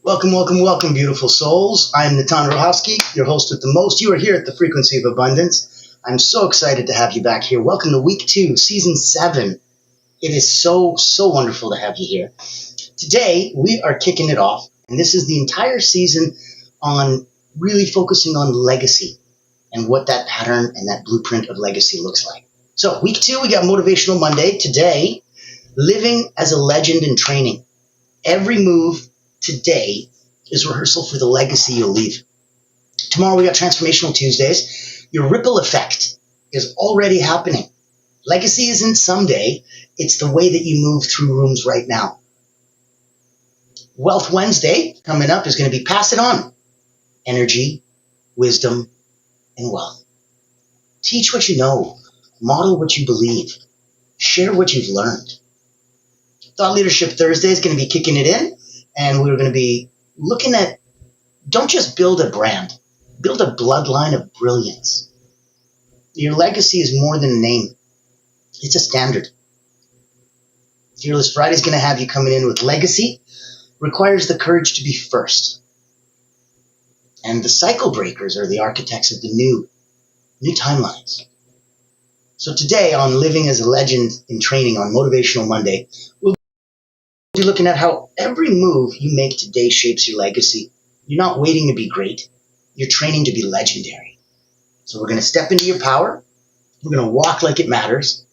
Welcome, welcome, welcome, beautiful souls. I'm Natan Rohowski, your host with the most. You are here at the Frequency of Abundance. I'm so excited to have you back here. Welcome to week 2, season 7. It is so wonderful to have you here. Today, we are kicking it off, and this is the entire season on really focusing on legacy and what that pattern and that blueprint of legacy looks like. So, week 2, we got Motivational Monday. Today, living as a legend in training. Every move today is rehearsal for the legacy you'll leave. Tomorrow we got Transformational Tuesdays. Your ripple effect is already happening. Legacy isn't someday, it's the way that you move through rooms right now. Wealth Wednesday coming up is going to be Pass It On. Energy, wisdom, and wealth. Teach what you know. Model what you believe. Share what you've learned. Thought Leadership Thursday is going to be kicking it in, and we're going to be looking at, don't just build a brand, build a bloodline of brilliance. Your legacy is more than a name. It's a standard. Fearless Friday is going to have you coming in with legacy, requires the courage to be first. And the cycle breakers are the architects of the new timelines. So today on Living as a Legend in Training on Motivational Monday, we'll be looking at how every move you make today shapes your legacy. You're not waiting to be great. You're training to be legendary. So we're going to step into your power. We're going to walk like it matters.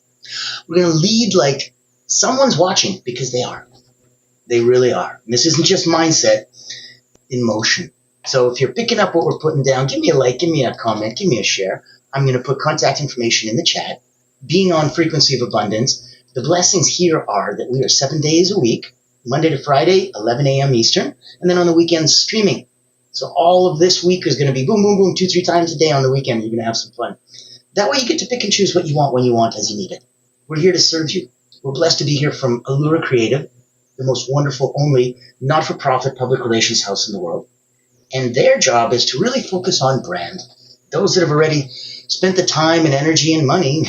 We're going to lead like someone's watching, because they are. They really are. And this isn't just mindset in motion. So if you're picking up what we're putting down, give me a like, give me a comment, give me a share. I'm going to put contact information in the chat. Being on Frequency of Abundance, the blessings here are that we are 7 days a week, Monday to Friday, 11 a.m. Eastern, and then on the weekends streaming. So all of this week is going to be boom, boom, boom, 2-3 times a day on the weekend. You're going to have some fun. That way you get to pick and choose what you want when you want as you need it. We're here to serve you. We're blessed to be here from Allura Creative, the most wonderful, only not-for-profit public relations house in the world. And their job is to really focus on brand. Those that have already spent the time and energy and money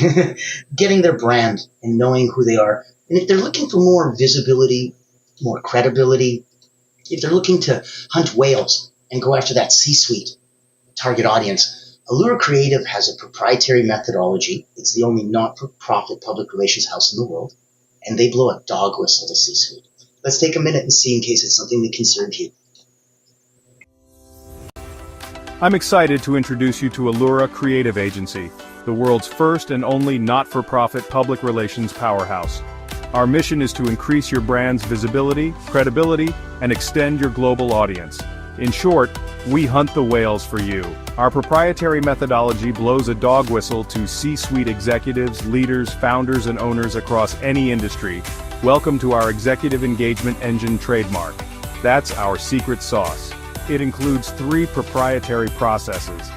getting their brand and knowing who they are. And if they're looking for more visibility, more credibility, if they're looking to hunt whales and go after that C-suite target audience, Allura Creative has a proprietary methodology. It's the only not-for-profit public relations house in the world, and they blow a dog whistle to C-suite. Let's take a minute and see in case it's something that can serve you. I'm excited to introduce you to Allura Creative Agency, the world's first and only not-for-profit public relations powerhouse. Our mission is to increase your brand's visibility, credibility, and extend your global audience. In short, we hunt the whales for you. Our proprietary methodology blows a dog whistle to C-suite executives, leaders, founders, and owners across any industry. Welcome to our Executive Engagement Engine trademark. That's our secret sauce. It includes 3 proprietary processes: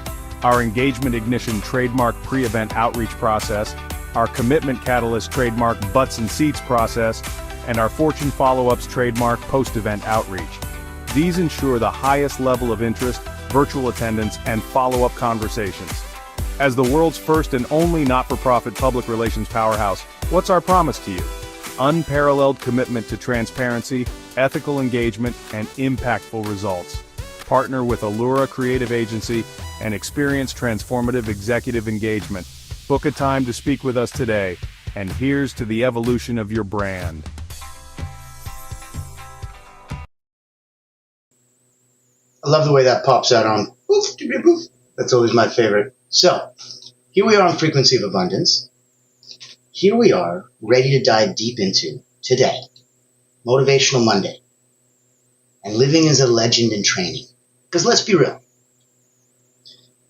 our Engagement Ignition trademark pre-event outreach process, our Commitment Catalyst trademark butts and seats process, and our Fortune Follow-ups trademark post-event outreach. These ensure the highest level of interest, virtual attendance, and follow-up conversations. As the world's first and only not-for-profit public relations powerhouse, what's our promise to you? Unparalleled commitment to transparency, ethical engagement, and impactful results. Partner with Allura Creative Agency and experience transformative executive engagement. Book a time to speak with us today, and here's to the evolution of your brand. I love the way that pops out on poof, poof. That's always my favorite. So, here we are on Frequency of Abundance. Here we are, ready to dive deep into, today, Motivational Monday, and living as a legend in training. Because let's be real,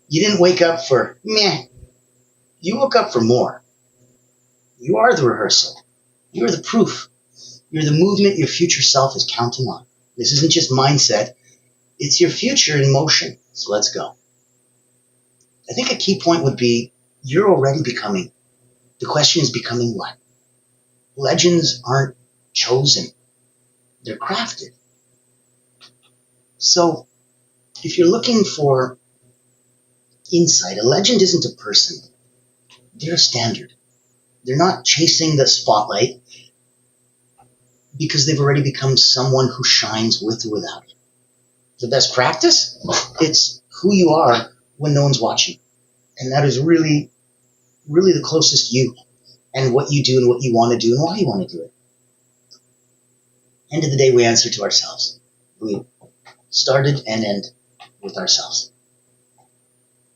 you didn't wake up for meh. You woke up for more. You are the rehearsal. You're the proof. You're the movement your future self is counting on. This isn't just mindset. It's your future in motion. So let's go. I think a key point would be you're already becoming. The question is becoming what? Legends aren't chosen. They're crafted. So if you're looking for insight, a legend isn't a person. They're a standard. They're not chasing the spotlight because they've already become someone who shines with or without it. The best practice? It's who you are when no one's watching. And that is really, really the closest you, and what you do and what you want to do and why you want to do it. End of the day, we answer to ourselves. We started and end with ourselves.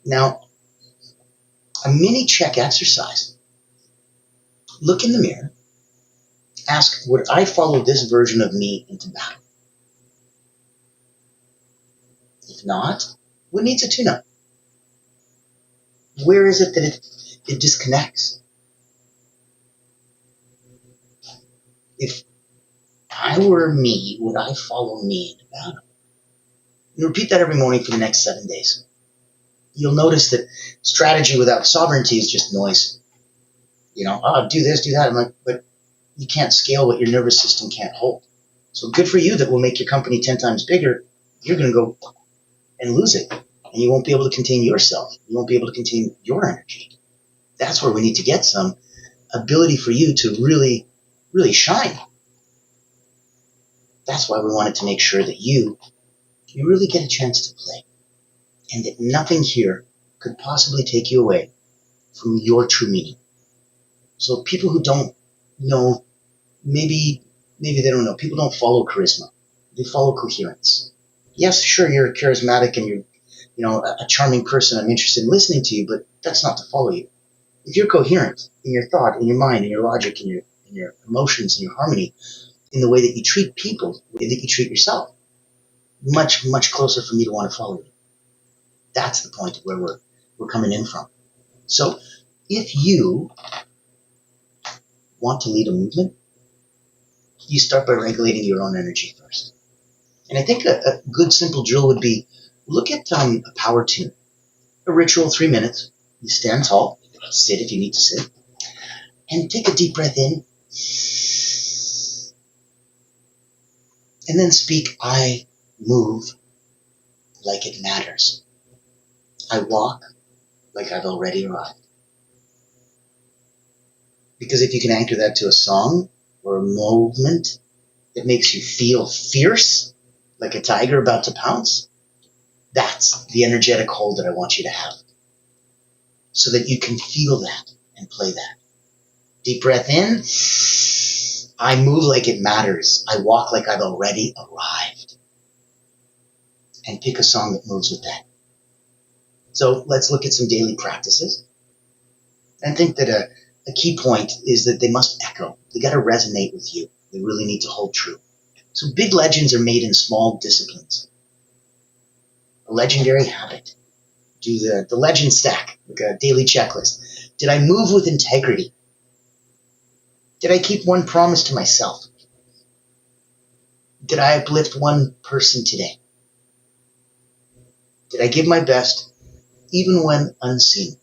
Now, a mini check exercise. Look in the mirror. Ask, would I follow this version of me into battle? If not, what needs a tune-up? Where is it that it disconnects? If I were me, would I follow me into battle? And repeat that every morning for the next 7 days. You'll notice that strategy without sovereignty is just noise. Do this, do that. I'm like, but you can't scale what your nervous system can't hold. So good for you, that will make your company 10 times bigger. You're going to go and lose it. And you won't be able to contain yourself. You won't be able to contain your energy. That's where we need to get some ability for you to really, really shine. That's why we wanted to make sure that you really get a chance to play. And that nothing here could possibly take you away from your true meaning. So people who don't know, maybe they don't know. People don't follow charisma. They follow coherence. Yes, sure, you're charismatic and you're a charming person. I'm interested in listening to you, but that's not to follow you. If you're coherent in your thought, in your mind, in your logic, in your emotions, in your harmony, in the way that you treat people, the way that you treat yourself, much, much closer for me to want to follow you. That's the point of where we're coming in from. So if you want to lead a movement, you start by regulating your own energy first. And I think a good simple drill would be, look at a power tune, a ritual, 3 minutes. You stand tall, sit if you need to sit, and take a deep breath in, and then speak, I move like it matters. I walk like I've already arrived. Because if you can anchor that to a song or a movement that makes you feel fierce, like a tiger about to pounce, that's the energetic hold that I want you to have. So that you can feel that and play that. Deep breath in. I move like it matters. I walk like I've already arrived. And pick a song that moves with that. So let's look at some daily practices. And I think that a key point is that they must echo. They got to resonate with you. They really need to hold true. So big legends are made in small disciplines. A legendary habit. Do the legend stack, like a daily checklist. Did I move with integrity? Did I keep one promise to myself? Did I uplift one person today? Did I give my best, even when unseen?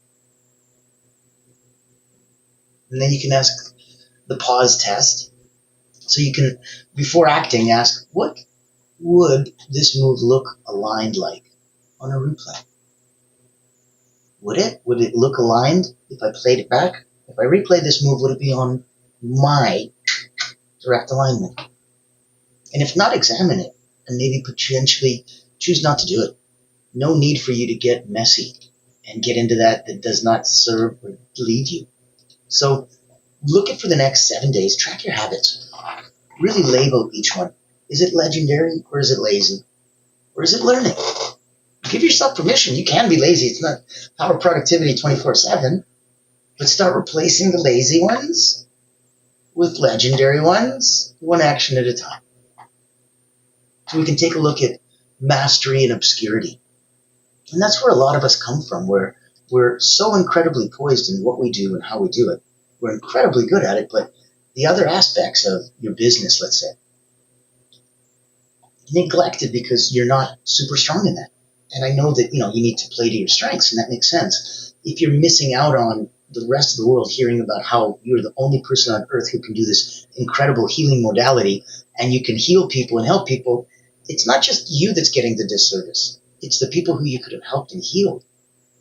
And then you can ask the pause test. So you can, before acting, ask, what would this move look aligned like on a replay? Would it? Would it look aligned if I played it back? If I replay this move, would it be on my direct alignment? And if not, examine it and maybe potentially choose not to do it. No need for you to get messy and get into that does not serve or lead you. So look at for the next 7 days, track your habits. Really label each one. Is it legendary or is it lazy? Or is it learning? Give yourself permission. You can be lazy. It's not power productivity 24/7. But start replacing the lazy ones with legendary ones, one action at a time. So we can take a look at mastery and obscurity. And that's where a lot of us come from, where we're so incredibly poised in what we do and how we do it. We're incredibly good at it, but the other aspects of your business, let's say, neglected because you're not super strong in that. And I know that, you need to play to your strengths, and that makes sense. If you're missing out on the rest of the world hearing about how you're the only person on earth who can do this incredible healing modality, and you can heal people and help people, it's not just you that's getting the disservice. It's the people who you could have helped and healed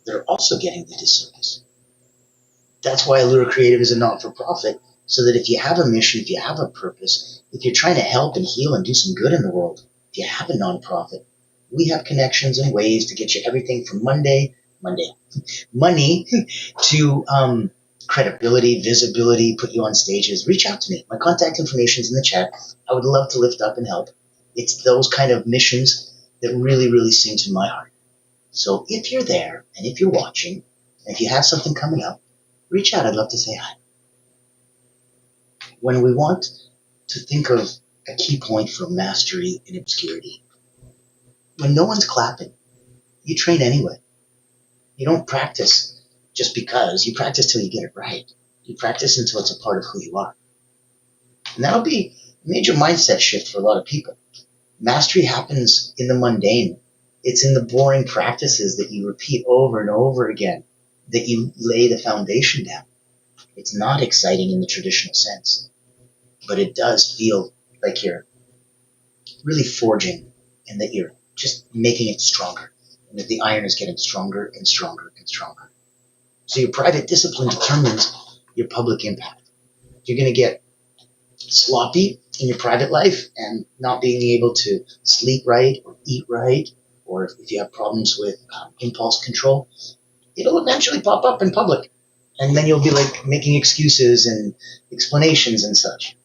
that are also getting the disservice. That's why Allura Creative is a not-for-profit, so that if you have a mission, if you have a purpose, if you're trying to help and heal and do some good in the world, if you have a nonprofit, We have connections and ways to get you everything from money to credibility, visibility, put you on stages. Reach out to me. My contact information is in the chat. I would love to lift up and help. It's those kind of missions that really, really sing to my heart. So if you're there and if you're watching, and if you have something coming up, reach out. I'd love to say hi. When we want to think of a key point for mastery in obscurity, when no one's clapping, you train anyway. You don't practice just because. You practice till you get it right. You practice until it's a part of who you are. And that'll be a major mindset shift for a lot of people. Mastery happens in the mundane. It's in the boring practices that you repeat over and over again that you lay the foundation down. It's not exciting in the traditional sense, but it does feel like you're really forging and that you're just making it stronger and that the iron is getting stronger and stronger and stronger. So your private discipline determines your public impact. You're going to get sloppy in your private life and not being able to sleep right or eat right, or if you have problems with impulse control, it'll eventually pop up in public. And then you'll be like making excuses and explanations and such,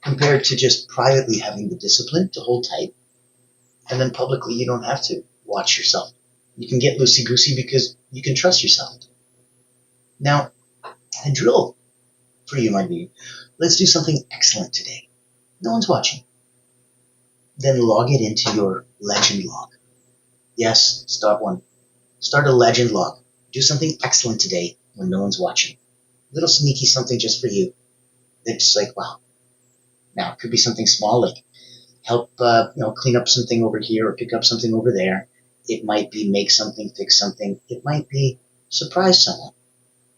compared to just privately having the discipline to hold tight. And then publicly, you don't have to watch yourself. You can get loosey-goosey because you can trust yourself. Now, a drill for you might be, let's do something excellent today. No one's watching. Then log it into your legend log. Yes, start one. Start a legend log. Do something excellent today when no one's watching. A little sneaky something just for you. That's like, wow. Now, it could be something small, like help clean up something over here or pick up something over there. It might be make something, fix something. It might be surprise someone.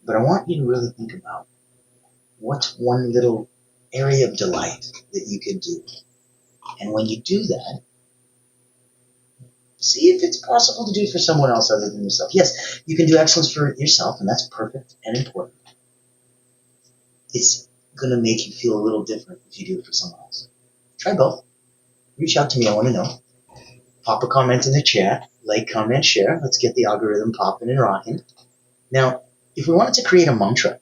But I want you to really think about what's one little area of delight that you could do. And when you do that, see if it's possible to do for someone else other than yourself. Yes, you can do excellence for yourself, and that's perfect and important. It's going to make you feel a little different if you do it for someone else. Try both. Reach out to me. I want to know. Pop a comment in the chat. Like, comment, share. Let's get the algorithm popping and rocking. Now, if we wanted to create a mantra,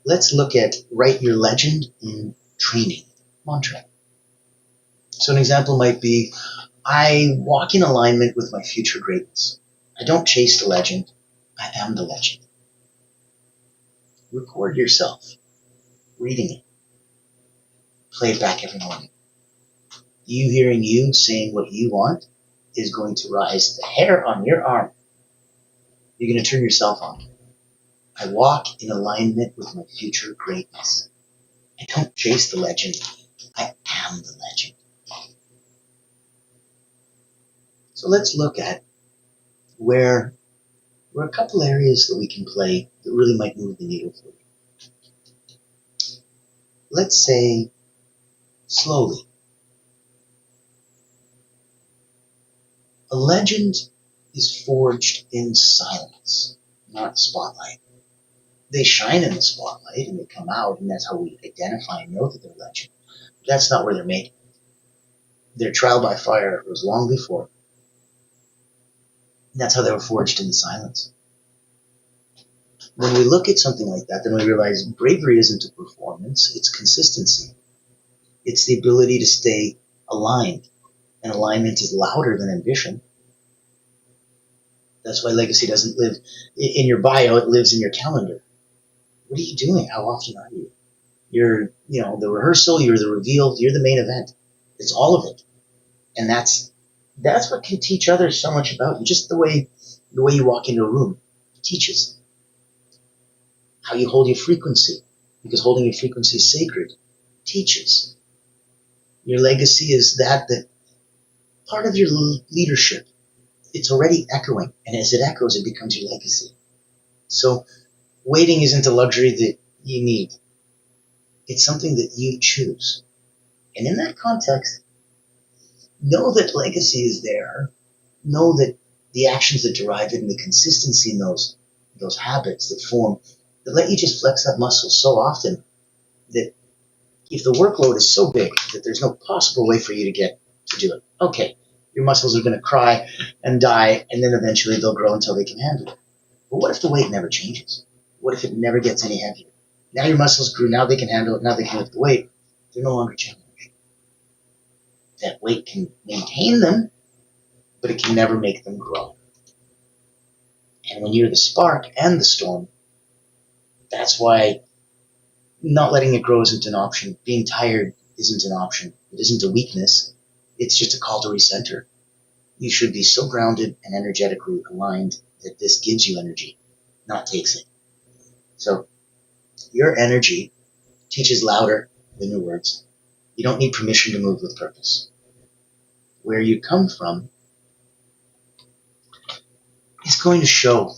let's look at write your legend in training mantra. So an example might be, I walk in alignment with my future greatness. I don't chase the legend. I am the legend. Record yourself reading it. Play it back every morning. You hearing you saying what you want is going to rise the hair on your arm. You're going to turn yourself on. I walk in alignment with my future greatness. I don't chase the legend. I am the legend. So let's look at where a couple areas that we can play that really might move the needle for you. Let's say slowly. A legend is forged in silence, not spotlight. They shine in the spotlight and they come out, and that's how we identify and know that they're legend. But that's not where they're made. Their trial by fire was long before. And that's how they were forged in the silence. When we look at something like that, then we realize bravery isn't a performance, it's consistency. It's the ability to stay aligned. And alignment is louder than ambition. That's why legacy doesn't live in your bio, it lives in your calendar. What are you doing? How often are you? You're, the rehearsal, you're the reveal, you're the main event. It's all of it. And that's what can teach others so much about you. Just the way you walk into a room teaches. How you hold your frequency, because holding your frequency is sacred, teaches. Your legacy is that part of your leadership. It's already echoing, and as it echoes, it becomes your legacy. So waiting isn't a luxury that you need. It's something that you choose. And in that context, know that legacy is there. Know that the actions that derive it and the consistency in those habits that form, that let you just flex that muscle so often that if the workload is so big that there's no possible way for you to get to do it, okay, Your muscles are going to cry and die, and then eventually they'll grow until they can handle it. But what if the weight never changes? What if it never gets any heavier? Now your muscles grew, now they can handle it, now they can lift the weight. They're no longer challenged. That weight can maintain them, but it can never make them grow. And when you're the spark and the storm, that's why not letting it grow isn't an option. Being tired isn't an option. It isn't a weakness. It's just a call to recenter. You should be so grounded and energetically aligned that this gives you energy, not takes it. So your energy teaches louder than your words. You don't need permission to move with purpose. Where you come from is going to show.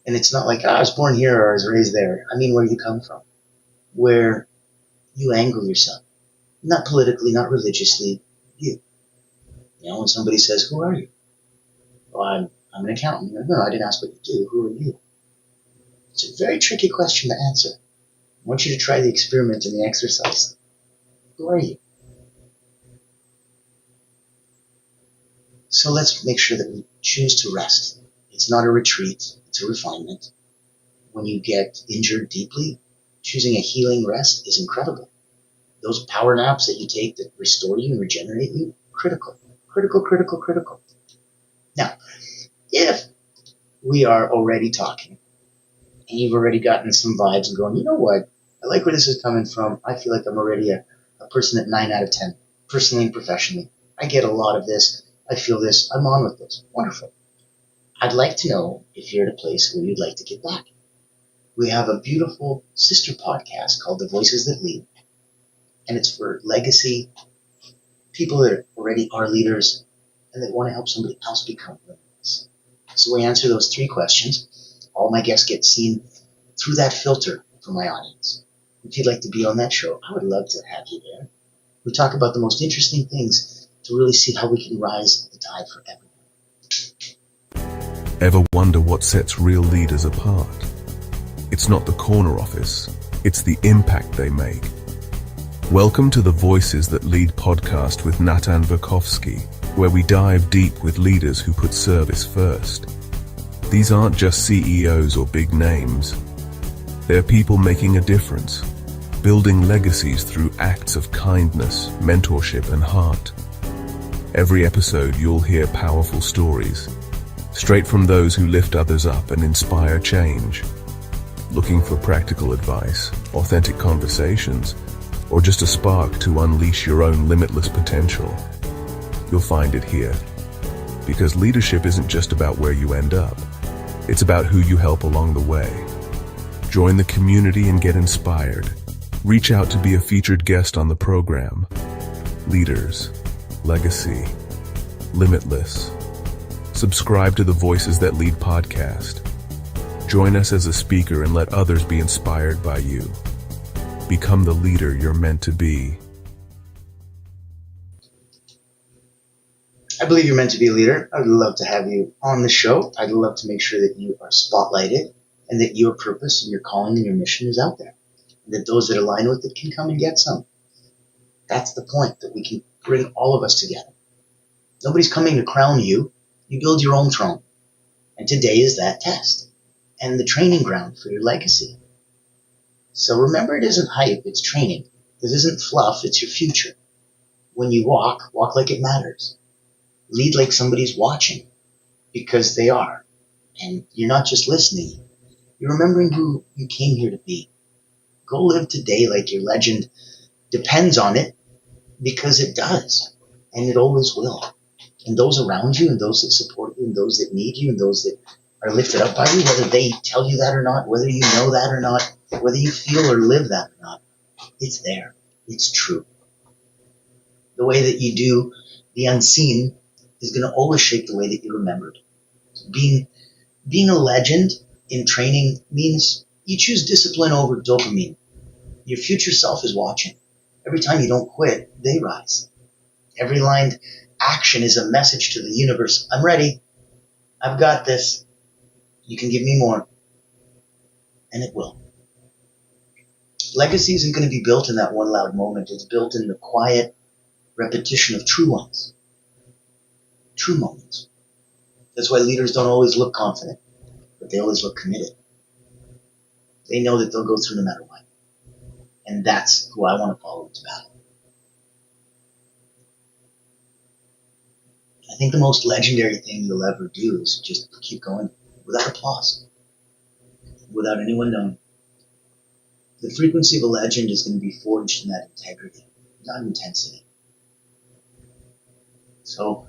And it's not like, I was born here or I was raised there. I mean, where you come from. Where you angle yourself. Not politically, not religiously. You. You know, when somebody says, who are you? Well, I'm an accountant. No, I didn't ask what you do. Who are you? It's a very tricky question to answer. I want you to try the experiment and the exercise. Who are you? So let's make sure that we choose to rest. It's not a retreat. It's a refinement. When you get injured deeply, choosing a healing rest is incredible. Those power naps that you take that restore you and regenerate you, critical. Critical, critical, critical. Now, if we are already talking, and you've already gotten some vibes and going, you know what, I like where this is coming from. I feel like I'm already a person at 9 out of 10, personally and professionally. I get a lot of this. I feel this. I'm on with this. Wonderful. I'd like to know if you're at a place where you'd like to get back. We have a beautiful sister podcast called The Voices That Lead, and it's for legacy, people that already are leaders, and that want to help somebody else become leaders. So we answer those 3 questions. All my guests get seen through that filter from my audience. If you'd like to be on that show, I would love to have you there. We talk about the most interesting things to really see how we can rise the tide for everyone. Ever wonder what sets real leaders apart? It's not the corner office, it's the impact they make. Welcome to the Voices That Lead podcast with Natan Verkovsky, where we dive deep with leaders who put service first. These aren't just CEOs or big names. They're people making a difference, building legacies through acts of kindness, mentorship, and heart. Every episode you'll hear powerful stories, straight from those who lift others up and inspire change. Looking for practical advice, authentic conversations, or just a spark to unleash your own limitless potential? You'll find it here. Because leadership isn't just about where you end up. It's about who you help along the way. Join the community and get inspired. Reach out to be a featured guest on the program. Leaders, legacy, limitless. Subscribe to the Voices That Lead podcast. Join us as a speaker and let others be inspired by you. Become the leader you're meant to be. I believe you're meant to be a leader. I would love to have you on the show. I'd love to make sure that you are spotlighted and that your purpose and your calling and your mission is out there. And that those that align with it can come and get some. That's the point, that we can bring all of us together. Nobody's coming to crown you. You build your own throne. And today is that test and the training ground for your legacy. So remember, it isn't hype, it's training. This isn't fluff, it's your future. When you walk like it matters. Lead like somebody's watching, because they are. And you're not just listening, you're remembering who you came here to be. Go live today like your legend depends on it, because it does, and it always will. And those around you, and those that support you, and those that need you, and those that are lifted up by you, whether they tell you that or not, whether you know that or not, whether you feel or live that or not, it's there. It's true. The way that you do the unseen is going to always shape the way that you're remembered. Being a legend in training means you choose discipline over dopamine. Your future self is watching. Every time you don't quit, they rise. Every lined action is a message to the universe. I'm ready. I've got this. You can give me more. And it will. Legacy isn't going to be built in that one loud moment. It's built in the quiet repetition of true ones. true moments. That's why leaders don't always look confident, but they always look committed. They know that they'll go through no matter what. And that's who I want to follow into battle. I think the most legendary thing you'll ever do is just keep going without applause, without anyone knowing. The frequency of a legend is going to be forged in that integrity, not intensity. So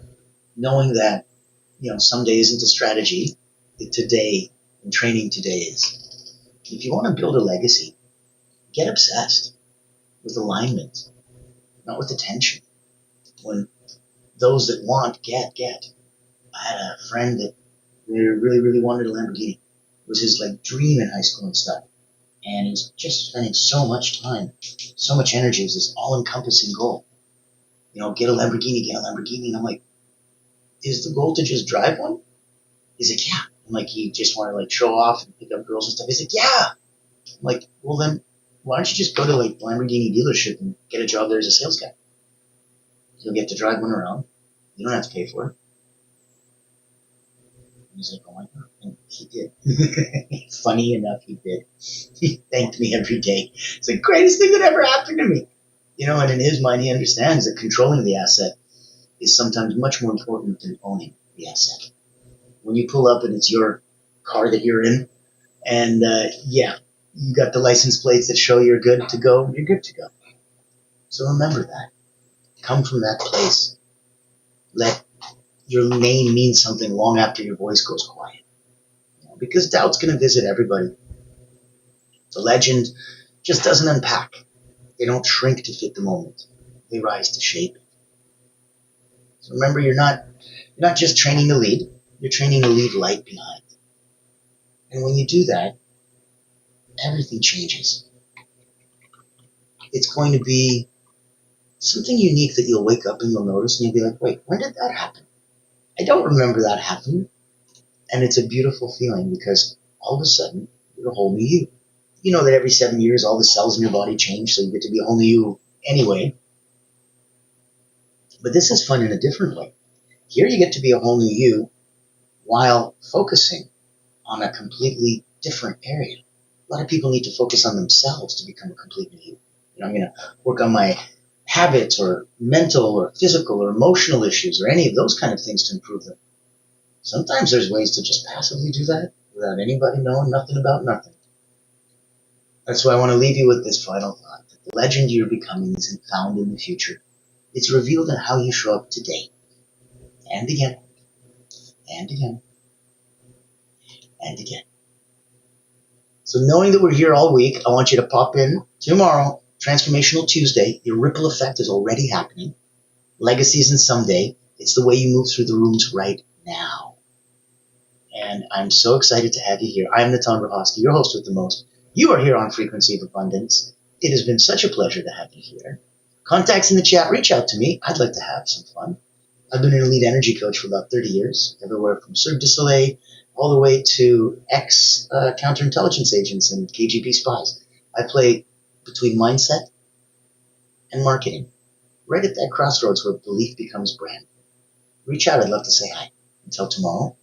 knowing that, someday isn't a strategy, today and training today is. If you want to build a legacy, get obsessed with alignment, not with attention. When those that want, get. I had a friend that really, really wanted a Lamborghini. It was his dream in high school and stuff. And he was just spending so much time, so much energy. It was this all-encompassing goal. Get a Lamborghini. And I'm like, is the goal to just drive one? He's like, yeah. I'm like, he just want to show off and pick up girls and stuff. He's like, yeah. I'm like, well then, why don't you just go to Lamborghini dealership and get a job there as a sales guy? You'll get to drive one around. You don't have to pay for it. And he's like, oh my God. And he did. Funny enough, he did. He thanked me every day. It's the greatest thing that ever happened to me. And in his mind, he understands that controlling the asset is sometimes much more important than owning the asset. When you pull up and it's your car that you're in, and you got the license plates that show you're good to go, you're good to go. So remember that. Come from that place. Let your name mean something long after your voice goes quiet. Because doubt's going to visit everybody. The legend just doesn't unpack. They don't shrink to fit the moment. They rise to shape it. So remember, you're not just training to lead. You're training to leave light behind. And when you do that, everything changes. It's going to be something unique that you'll wake up and you'll notice, and you'll be like, wait, when did that happen? I don't remember that happening. And it's a beautiful feeling because all of a sudden, you're a whole new you. You know that every 7 years, all the cells in your body change, so you get to be a whole new you anyway. But this is fun in a different way. Here you get to be a whole new you while focusing on a completely different area. A lot of people need to focus on themselves to become a complete new you. I'm going to work on my habits or mental or physical or emotional issues or any of those kind of things to improve them. Sometimes there's ways to just passively do that without anybody knowing nothing about nothing. That's why I want to leave you with this final thought. That the legend you're becoming isn't found in the future. It's revealed in how you show up today. And again. And again. And again. So knowing that we're here all week, I want you to pop in tomorrow, Transformational Tuesday. Your ripple effect is already happening. Legacy isn't someday. It's the way you move through the rooms right now. And I'm so excited to have you here. I'm Natan Verhofsky, your host with the most. You are here on Frequency of Abundance. It has been such a pleasure to have you here. Contacts in the chat, reach out to me. I'd like to have some fun. I've been an elite energy coach for about 30 years, everywhere from Cirque du Soleil all the way to ex-counterintelligence agents and KGB spies. I play between mindset and marketing, right at that crossroads where belief becomes brand. Reach out. I'd love to say hi. Until tomorrow,